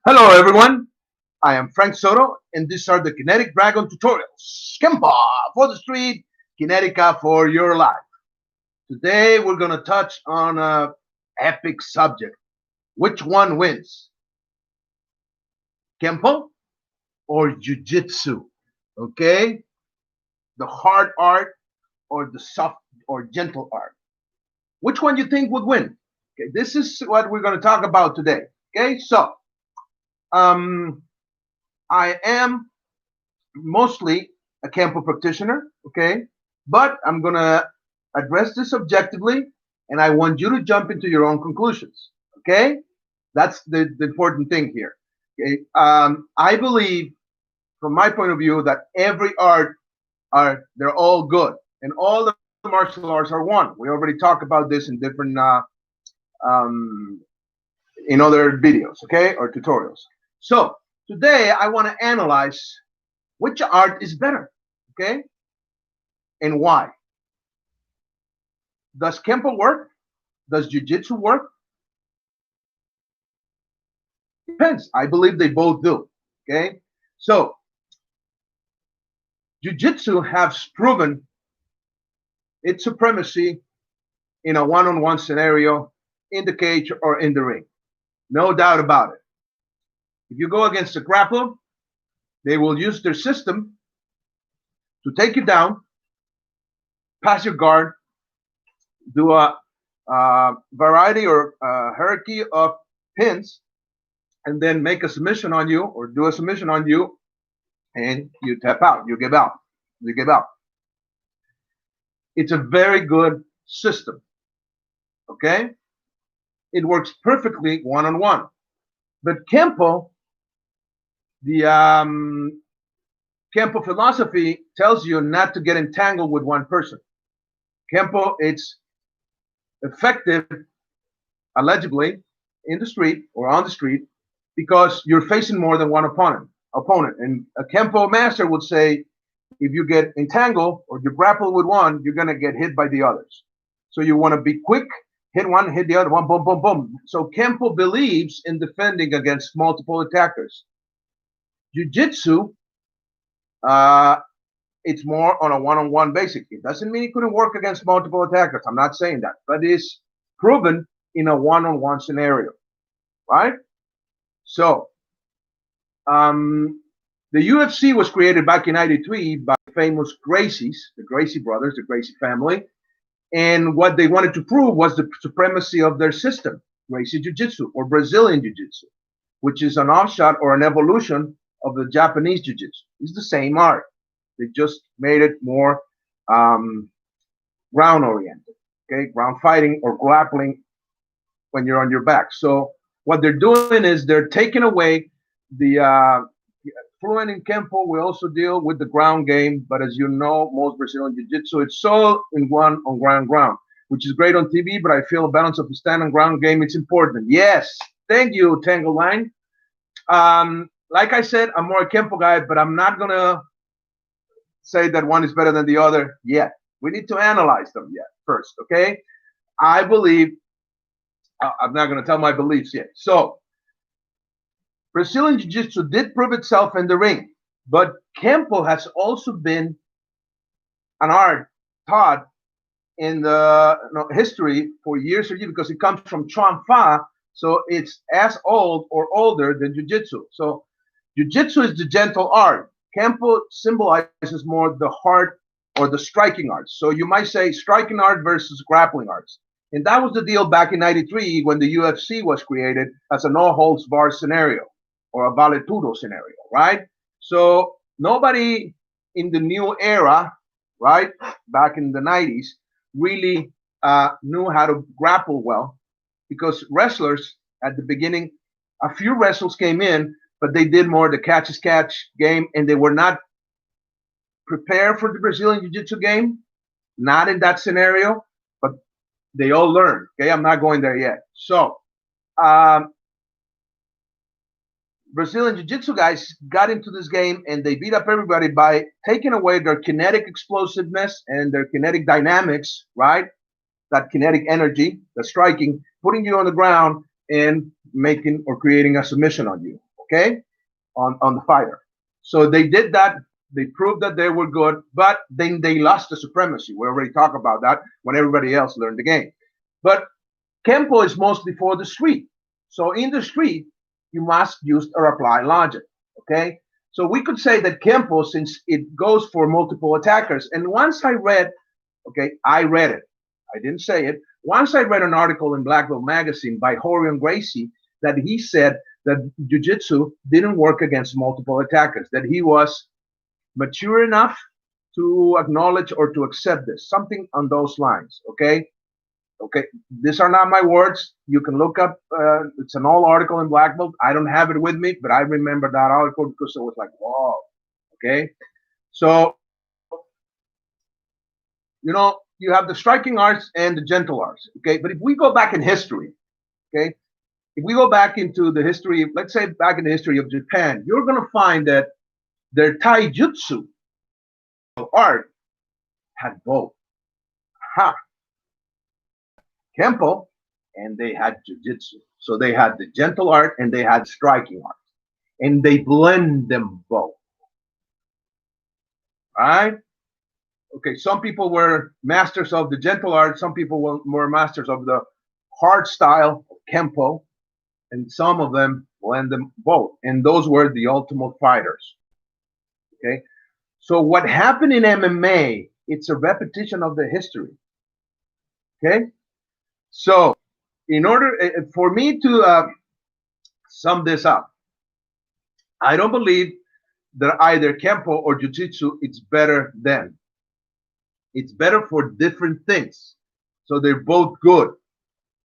Hello, everyone. I am Frank Soto, and these are the Kinetic Dragon tutorials. Kenpo for the street, Kinetica for your life. Today, we're going to touch on a epic subject. Which one wins, Kenpo or Jiu-Jitsu? Okay, the hard art or the soft or gentle art. Which one you think would win? Okay, this is what we're going to talk about today. Okay, so um, I am mostly a Kenpo practitioner, okay? But I'm gonna address this objectively, and I want you to jump into your own conclusions, okay? That's the important thing here. Okay, I believe, from my point of view, that every art they're all good, and all the martial arts are one. We already talked about this in different um, in other videos, okay, or tutorials. So today I want to analyze which art is better, okay, and why. Does Kenpo work? Does Jiu-Jitsu work? Depends. I believe they both do. Okay. So Jiu-Jitsu has proven its supremacy in a one-on-one scenario, in the cage or in the ring. No doubt about it. If you go against a grappler, they will use their system to take you down, pass your guard, do a variety or hierarchy of pins, and then make a submission on you or do a submission on you, and you tap out, you give out, you give out. It's a very good system, okay? It works perfectly one-on-one. But Kenpo, the Kenpo philosophy tells you not to get entangled with one person. Kenpo, it's effective, allegedly, in the street or on the street because you're facing more than one opponent. And a Kenpo master would say, if you get entangled or you grapple with one, you're gonna get hit by the others. So you want to be quick, hit one, hit the other one, boom, boom, boom. So Kenpo believes in defending against multiple attackers. Jiu-Jitsu, uh, it's more on a one-on-one basis. It doesn't mean it couldn't work against multiple attackers. I'm not saying that, but it's proven in a one-on-one scenario, right? So the UFC was created back in '93 by famous Gracies, the Gracie brothers, the Gracie family. And what they wanted to prove was the supremacy of their system, Gracie Jiu-Jitsu or Brazilian Jiu-Jitsu, which is an offshot or an evolution of the Japanese Jiu-Jitsu. It's the same art. They just made it more ground oriented, okay? Ground fighting or grappling when you're on your back. So what they're doing is they're taking away the fluent in Kenpo. We also deal with the ground game, but as you know, most Brazilian Jiu-Jitsu, it's all in one on ground, which is great on TV, but I feel a balance of the stand and ground game, it's important. Yes, thank you, Tango Line. Like I said, I'm more a Kenpo guy, but I'm not going to say that one is better than the other yet. We need to analyze them yet first, okay? I believe, I'm not going to tell my beliefs yet. So, Brazilian Jiu-Jitsu did prove itself in the ring, but Kenpo has also been an art taught in the history for years because it comes from Chuan Fa, so it's as old or older than Jiu-Jitsu. So Jiu-Jitsu is the gentle art. Kenpo symbolizes more the hard or the striking arts. So you might say striking art versus grappling arts. And that was the deal back in '93 when the UFC was created as a no holds barred scenario or a vale tudo scenario, right? So nobody in the new era, right, back in the '90s, really knew how to grapple well because wrestlers at the beginning, a few wrestlers came in, but they did more the catch as catch game, and they were not prepared for the Brazilian Jiu-Jitsu game. Not in that scenario, but they all learned. Okay, I'm not going there yet. So um, Brazilian Jiu-Jitsu guys got into this game and they beat up everybody by taking away their kinetic explosiveness and their kinetic dynamics, right? That kinetic energy, the striking, putting you on the ground and making or creating a submission on you okay, on the fighter. So they did that. They proved that they were good, but then they lost the supremacy. We already talked about that when everybody else learned the game. But Kenpo is mostly for the street. So in the street, you must use or apply logic. Okay. So we could say that Kenpo, since it goes for multiple attackers, and once I read, okay, I read it. I didn't say it. Once I read an article in Black Belt magazine by Horion Gracie that he said that jiu-jitsu didn't work against multiple attackers, that he was mature enough to acknowledge or to accept this, something on those lines. Okay. Okay, these are not my words. You can look up. It's an old article in Black Belt. I don't have it with me, but I remember that article because it was like, whoa. Okay, so you have the striking arts and the gentle arts. Okay, but if we go back in history, okay, if we go back into the history, let's say back in the history of Japan, you're going to find that their taijutsu art had both. Ha. Kenpo, and they had jiu-jitsu. So they had the gentle art and they had striking art. And they blend them both. All right? Okay, some people were masters of the gentle art, some people were masters of the hard style of Kenpo, and some of them blend them both. And those were the ultimate fighters. Okay? So what happened in MMA, it's a repetition of the history. Okay? So, in order for me to sum this up, I don't believe that either Kenpo or Jiu-Jitsu it's better than. It's better for different things. So they're both good.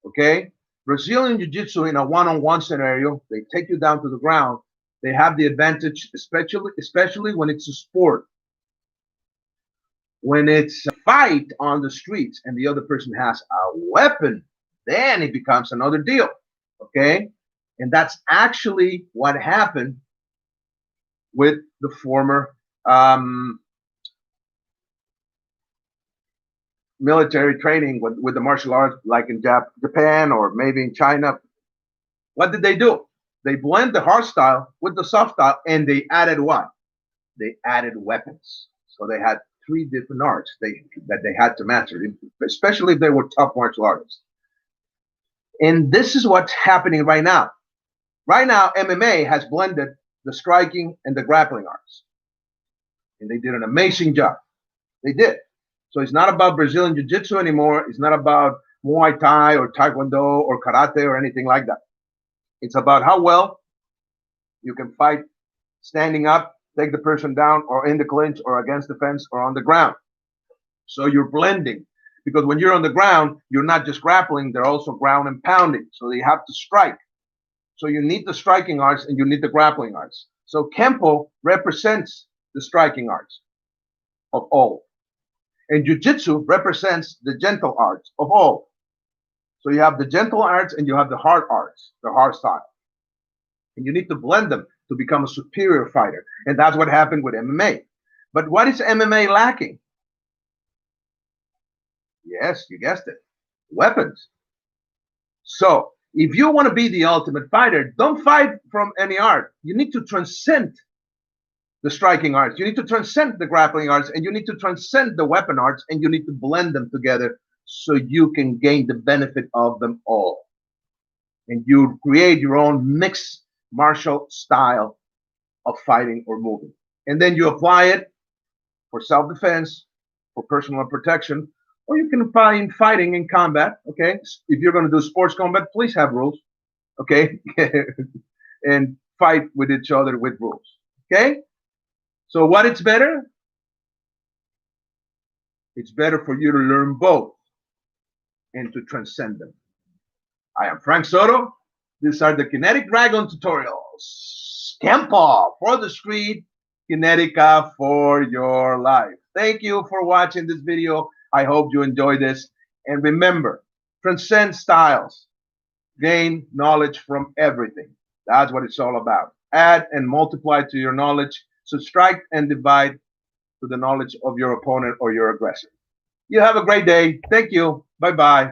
Okay? Brazilian Jiu-Jitsu in a one-on-one scenario, they take you down to the ground. They have the advantage, especially when it's a sport. When it's a fight on the streets and the other person has a weapon, then it becomes another deal. Okay? And that's actually what happened with the former military training with the martial arts, like in Japan or maybe in China. What did they do? They blend the hard style with the soft style, and they added what? They added weapons. So they had 3 different arts that they had to master, especially if they were top martial artists. And this is what's happening right now. Right now, MMA has blended the striking and the grappling arts. And they did an amazing job. They did. So it's not about Brazilian Jiu-Jitsu anymore. It's not about Muay Thai or Taekwondo or Karate or anything like that. It's about how well you can fight standing up, take the person down, or in the clinch, or against the fence, or on the ground. So you're blending. Because when you're on the ground, you're not just grappling, they're also ground and pounding. So they have to strike. So you need the striking arts and you need the grappling arts. So Kenpo represents the striking arts of all. And Jiu-Jitsu represents the gentle arts of all. So you have the gentle arts and you have the hard arts, the hard style. And you need to blend them to become a superior fighter. And that's what happened with MMA. But what is MMA lacking? Yes, you guessed it. Weapons. So if you want to be the ultimate fighter, don't fight from any art. You need to transcend the striking arts. You need to transcend the grappling arts, and you need to transcend the weapon arts, and you need to blend them together so you can gain the benefit of them all. And you create your own mixed martial style of fighting or moving. And then you apply it for self-defense, for personal protection, or you can apply in fighting in combat. Okay, if you're going to do sports combat, please have rules. Okay, and fight with each other with rules. Okay, so what it's better? It's better for you to learn both and to transcend them. I am Frank Soto. These are the Kinetic Dragon tutorials. Kenpo for the street, Kinetica for your life. Thank you for watching this video. I hope you enjoy this. And remember, transcend styles. Gain knowledge from everything. That's what it's all about. Add and multiply to your knowledge. Subtract and divide to the knowledge of your opponent or your aggressor. You have a great day. Thank you. Bye-bye.